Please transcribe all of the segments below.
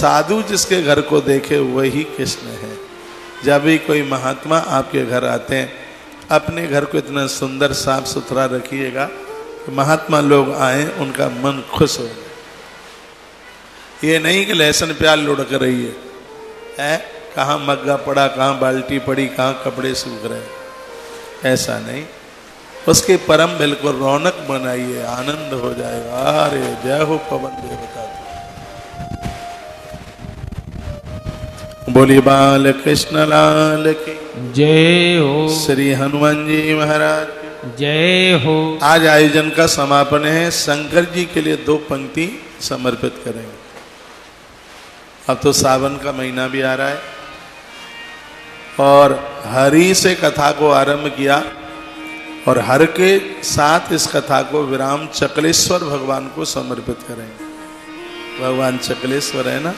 साधु जिसके घर को देखे वही कृष्ण है। जब भी कोई महात्मा आपके घर आते हैं, अपने घर को इतना सुंदर साफ सुथरा रखिएगा कि महात्मा लोग आए उनका मन खुश हो। ये नहीं कि लहसुन प्याज लुढ़क रही है, कहाँ मग्गा पड़ा, कहाँ बाल्टी पड़ी, कहाँ कपड़े सूख रहे, ऐसा नहीं। उसके परम बिल्कुल रौनक बनाइए, आनंद हो जाएगा। अरे जय हो पवन देवता। बोली बाल कृष्ण लाल की जय हो। श्री हनुमान जी महाराज जय हो। आज आयोजन का समापन है। शंकर जी के लिए 2 पंक्ति समर्पित करेंगे। अब तो सावन का महीना भी आ रहा है और हरि से कथा को आरंभ किया और हर के साथ इस कथा को विराम चकलेश्वर भगवान को समर्पित करेंगे। भगवान चकलेश्वर है ना।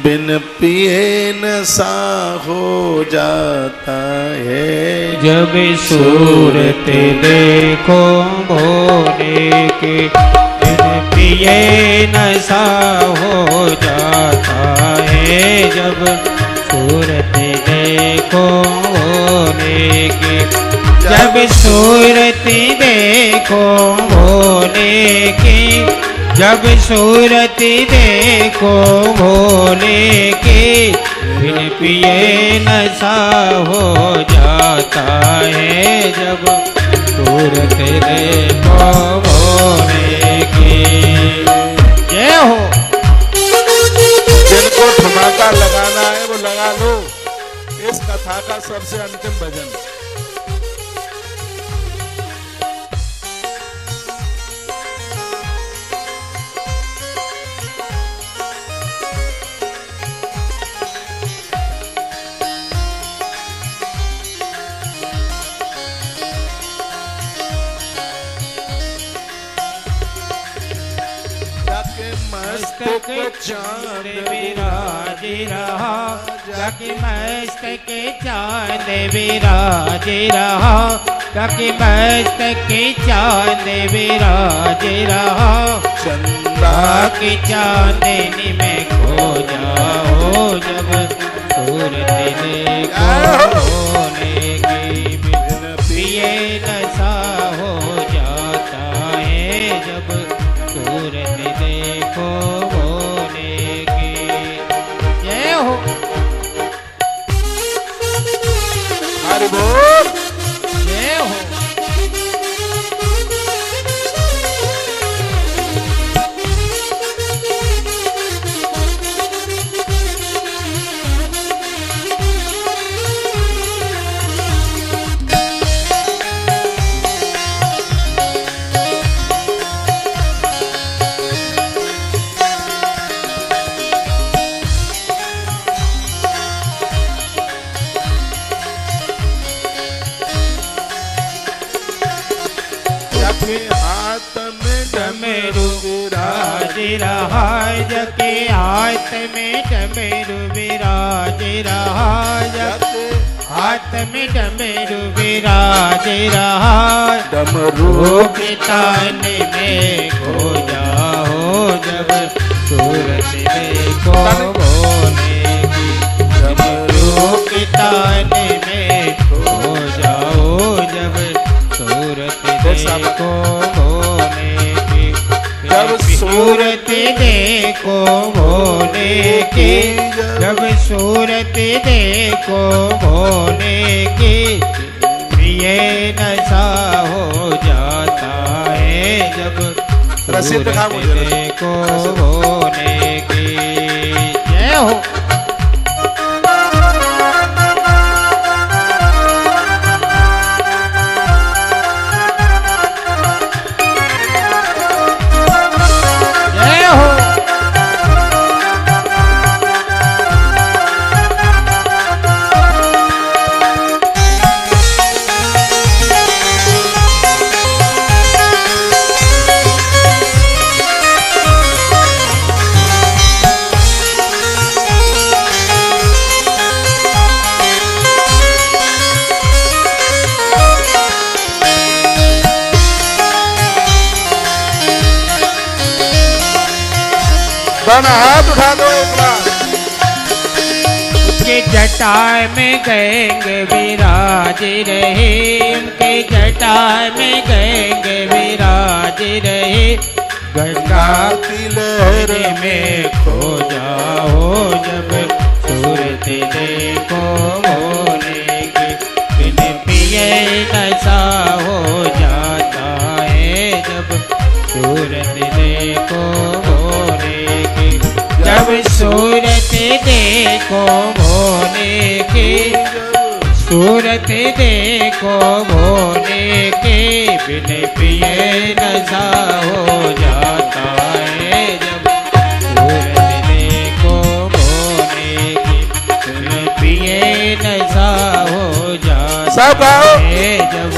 बिन पिए नशा हो जाता है जब सूरत देखो भोले के, बिन पिए नशा हो जाता है जब सूरत देखो भोले के। जब सूरत देखो भोले की, जब सूरत देखो भोले की, बिन पिए नशा हो जाता है जब सूरत देखो भोले की। जय हो। जिनको ठुमका लगाना है वो लगा लो। इस कथा का सबसे अंतिम भजन। मस्तक चांद विराज रहा, जाके मस्तक चांद विराज रहा, जाके मस्तक चांद विराज रहा। चंदा की चांदनी में खो जाओ जब सूरत देखो भोले की, बिन पिए नशा हो जाता है जब सूरत देखो भोले की। जय हो। हरि बोल। जय हो। हाथ में डमरू विराज रहा, जके हाथ में डमरू विराज रहा, जके हाथ में डमरू विराज रहा। डमरू के ताने में खो जाओ जब सूरत देखो भोले की, डमरू के ताने में खो जाओ जब सूरत देखो भोले की। जब सूरत देखो भोले की, जब सूरत देखो भोले की, प्रिय नशा हो जाता है जब सूरत देखो भोले की। जय हो। हाथ उठा दो। जटा में गंगे विराज रहे, उनके जटा में गंगे विराज रहे। गंगा की लहर में खो जाओ जब सूरत देखो भोले की, बिन पिए नशा हो जाता है जब सूरत देखो भोले की। जब सूरत देखो भोले की, सूरत देखो भोले के, बिन पिए नशा हो जाता है जब सूरत देखो भोले की, बिन पिए नशा हो जाता है जब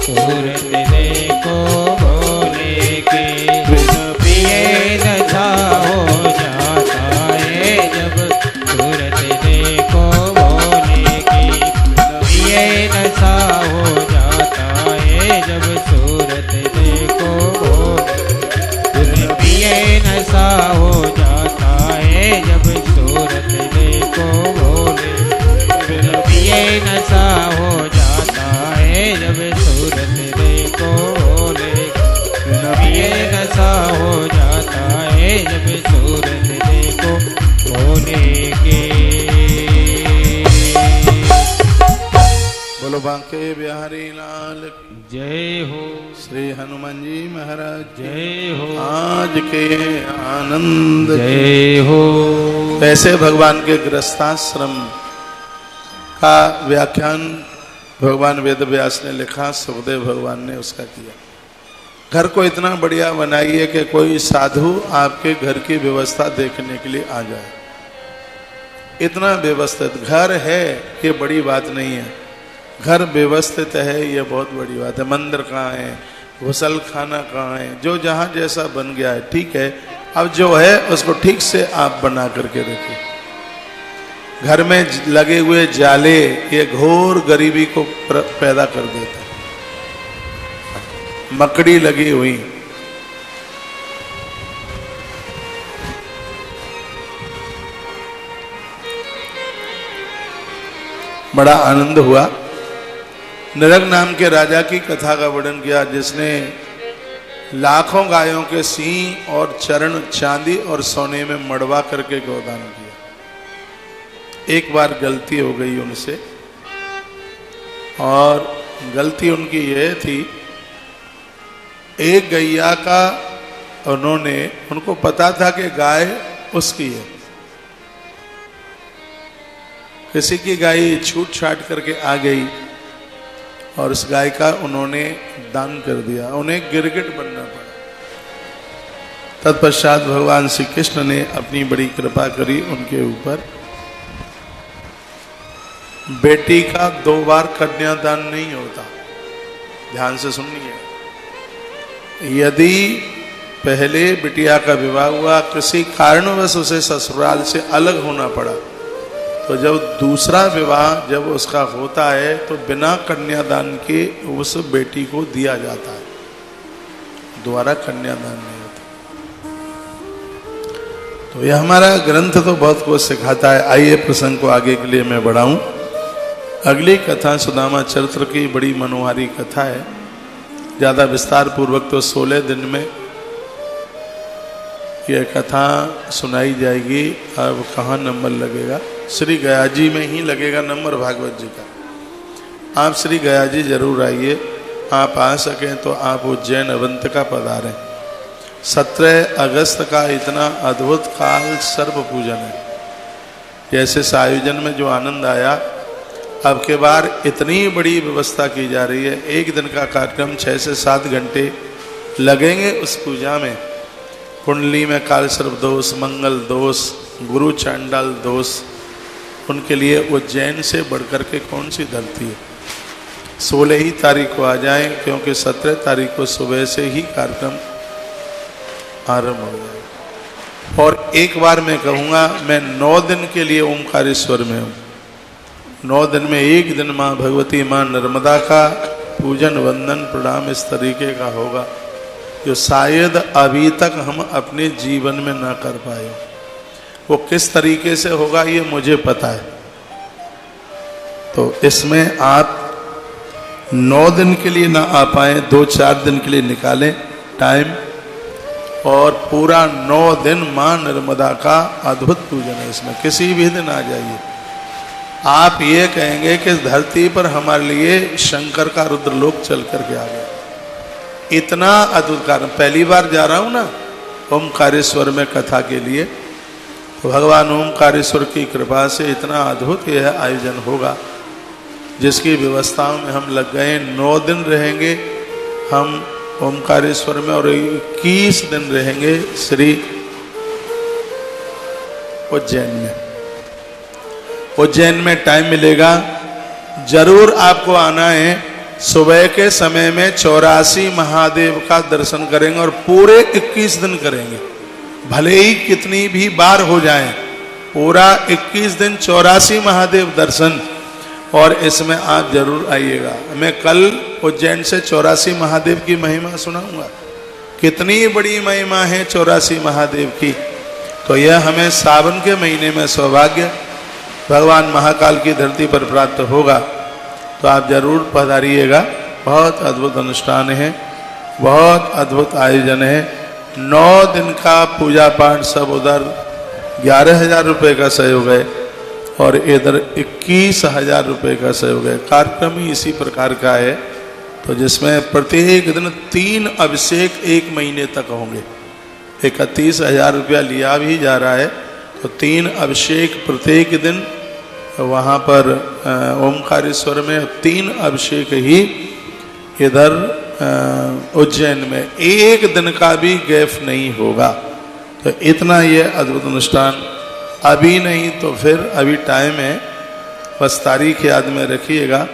सूरत देखो भोले के, बिन पिए नशा हो जाता है जब सूरत देखो भोले की। पिए नशा हो जाता है जब सूरत देखो भोले, पिए नशा हो जाता है जब सूरत देखो भोले, पिए नशा हो जाता है जब सूरत देखो भोले, पिए नशा हो जाता है जब सूरत देखो भोले के। बोलो बांके बिहारी लाल की जय हो। श्री हनुमान जी महाराज जय हो। आज के आनंद जय हो। ऐसे भगवान के गृहस्थाश्रम का व्याख्यान भगवान वेद व्यास ने लिखा, सुखदेव भगवान ने उसका किया। घर को इतना बढ़िया बनाइए कि कोई साधु आपके घर की व्यवस्था देखने के लिए आ जाए। इतना व्यवस्थित घर है ये बड़ी बात नहीं है, घर व्यवस्थित है ये बहुत बड़ी बात है। मंदिर कहाँ है, गुसल खाना कहाँ है, जो जहाँ जैसा बन गया है ठीक है, अब जो है उसको ठीक से आप बना करके रखिए। घर में लगे हुए जाले ये घोर गरीबी को पैदा कर देता है। मकड़ी लगी हुई, बड़ा आनंद हुआ। नरक नाम के राजा की कथा का वर्णन किया, जिसने लाखों गायों के सींग और चरण चांदी और सोने में मड़वा करके गोदान किया। एक बार गलती हो गई उनसे, और गलती उनकी यह थी, एक गैया का उनको पता था कि गाय उसकी है, किसी की गाय छूट छाट करके आ गई और उस गाय का उन्होंने दान कर दिया, उन्हें गिरगिट बनना पड़ा। तत्पश्चात भगवान श्री कृष्ण ने अपनी बड़ी कृपा करी उनके ऊपर। बेटी का 2 बार कन्यादान नहीं होता, ध्यान से सुनिए। यदि पहले बिटिया का विवाह हुआ, किसी कारणवश उसे ससुराल से अलग होना पड़ा, तो जब दूसरा विवाह जब उसका होता है तो बिना कन्यादान के उस बेटी को दिया जाता है, दोबारा कन्यादान नहीं होता। तो यह हमारा ग्रंथ तो बहुत कुछ सिखाता है। आइए प्रसंग को आगे के लिए मैं बढ़ाऊं। अगली कथा सुदामा चरित्र की बड़ी मनोहारी कथा है, ज़्यादा विस्तार पूर्वक तो 16 दिन में यह कथा सुनाई जाएगी। अब कहाँ नंबर लगेगा? श्री गयाजी में ही लगेगा नंबर भागवत जी का। आप श्री गयाजी जरूर आइए, आप आ सकें तो आप उज्जैन अवंतिका पधारें। 17 अगस्त का इतना अद्भुत काल सर्व पूजन है। जैसे इस आयोजन में जो आनंद आया, अब के बार इतनी बड़ी व्यवस्था की जा रही है। एक दिन का कार्यक्रम 6 से 7 घंटे लगेंगे उस पूजा में। कुंडली में काल सर्प दोष, मंगल दोष, गुरु चांडाल दोष, उनके लिए उज्जैन से बढ़कर के कौन सी धरती है। 16 ही तारीख को आ जाएं, क्योंकि 17 तारीख को सुबह से ही कार्यक्रम आरंभ हो जाए। और एक बार मैं कहूँगा, मैं 9 दिन के लिए ओंकारेश्वर में हूँ। 9 दिन में एक दिन माँ भगवती, माँ नर्मदा का पूजन वंदन प्रणाम इस तरीके का होगा जो शायद अभी तक हम अपने जीवन में ना कर पाए। वो किस तरीके से होगा ये मुझे पता है, तो इसमें आप 9 दिन के लिए ना आ पाए, 2-4 दिन के लिए निकालें टाइम, और पूरा 9 दिन मां नर्मदा का अद्भुत पूजन है। इसमें किसी भी दिन आ जाइए, आप ये कहेंगे कि धरती पर हमारे लिए शंकर का रुद्रलोक चल करके आ गया। इतना अद्भुत कारण, पहली बार जा रहा हूं ना ओमकारेश्वर में कथा के लिए, तो भगवान ओमकारेश्वर की कृपा से इतना अद्भुत यह आयोजन होगा, जिसकी व्यवस्थाओं में हम लग गए। 9 दिन रहेंगे हम ओमकारेश्वर में और 21 दिन रहेंगे श्री उज्जैन में। उज्जैन में टाइम मिलेगा, जरूर आपको आना है। सुबह के समय में 84 महादेव का दर्शन करेंगे और पूरे 21 दिन करेंगे, भले ही कितनी भी बार हो जाए, पूरा 21 दिन 84 महादेव दर्शन। और इसमें आप जरूर आइएगा। मैं कल उज्जैन से 84 महादेव की महिमा सुनाऊंगा, कितनी बड़ी महिमा है 84 महादेव की। तो यह हमें सावन के महीने में सौभाग्य भगवान महाकाल की धरती पर प्राप्त होगा, तो आप जरूर पधारिएगा। बहुत अद्भुत अनुष्ठान है, बहुत अद्भुत आयोजन है। 9 दिन का पूजा पाठ सब उधर 11,000 रुपये का सहयोग है और इधर 21,000 रुपये का सहयोग है। कार्यक्रम ही इसी प्रकार का है, तो जिसमें प्रत्येक दिन 3 अभिषेक 1 महीने तक होंगे। 31,000 रुपया लिया भी जा रहा है, तो 3 अभिषेक प्रत्येक दिन वहाँ पर ओमकारेश्वर में, 3 अभिषेक ही इधर उज्जैन में, 1 दिन का भी गैप नहीं होगा। तो इतना ये अद्भुत अनुष्ठान, अभी नहीं तो फिर अभी टाइम है, बस तारीख याद में रखिएगा,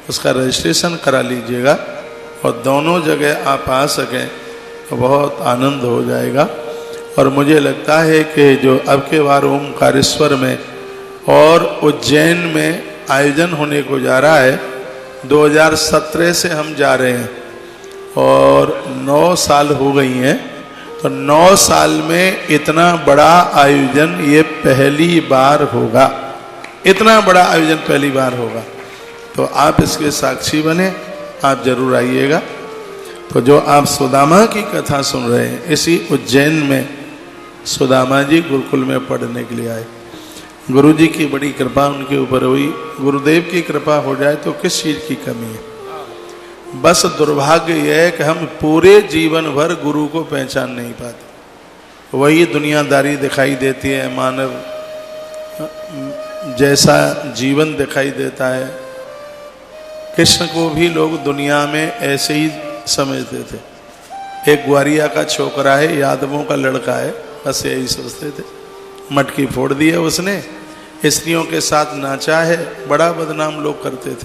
उसका रजिस्ट्रेशन करा लीजिएगा और दोनों जगह आप आ सकें तो बहुत आनंद हो जाएगा। और मुझे लगता है कि जो अब के बार ओमकारेश्वर में और उज्जैन में आयोजन होने को जा रहा है, 2017 से हम जा रहे हैं और 9 साल हो गई हैं, तो 9 साल में इतना बड़ा आयोजन ये पहली बार होगा। इतना बड़ा आयोजन पहली बार होगा, तो आप इसके साक्षी बने, आप जरूर आइएगा। तो जो आप सुदामा की कथा सुन रहे हैं, इसी उज्जैन में सुदामा जी गुरुकुल में पढ़ने के लिए आए। गुरु जी की बड़ी कृपा उनके ऊपर हुई। गुरुदेव की कृपा हो जाए तो किस चीज़ की कमी है। बस दुर्भाग्य यह है कि हम पूरे जीवन भर गुरु को पहचान नहीं पाते, वही दुनियादारी दिखाई देती है, मानव जैसा जीवन दिखाई देता है। कृष्ण को भी लोग दुनिया में ऐसे ही समझते थे, एक ग्वारिया का छोकरा है, यादवों का लड़का है, बस यही सोचते थे। मटकी फोड़ दी है उसने, स्त्रियों के साथ नाचा है, बड़ा बदनाम लोग करते थे।